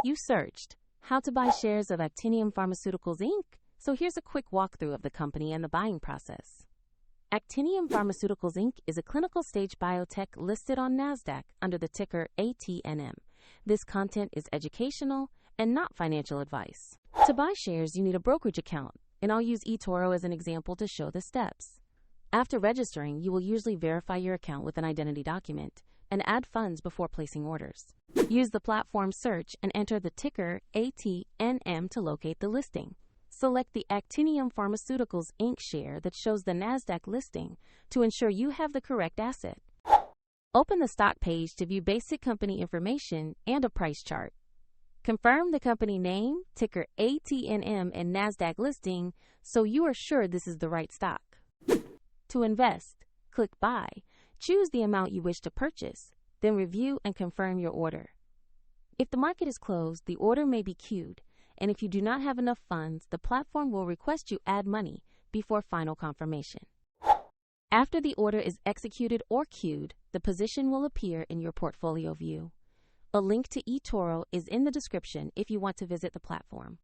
You searched how to buy shares of Actinium Pharmaceuticals Inc. So here's a quick walkthrough of the company and the buying process. Actinium Pharmaceuticals Inc. is a clinical stage biotech listed on NASDAQ under the ticker ATNM. This content is educational and not financial advice. To buy shares, you need a brokerage account, and I'll use eToro as an example to show the steps. After registering, you will usually verify your account with an identity document and add funds before placing orders. Use the platform search and enter the ticker ATNM to locate the listing. Select the Actinium Pharmaceuticals Inc. share that shows the NASDAQ listing to ensure you have the correct asset. Open the stock page to view basic company information and a price chart. Confirm the company name, ticker ATNM, and NASDAQ listing so you are sure this is the right stock. To invest, click Buy. Choose the amount you wish to purchase, then review and confirm your order. If the market is closed, the order may be queued, and if you do not have enough funds, the platform will request you add money before final confirmation. After the order is executed or queued, the position will appear in your portfolio view. A link to eToro is in the description if you want to visit the platform.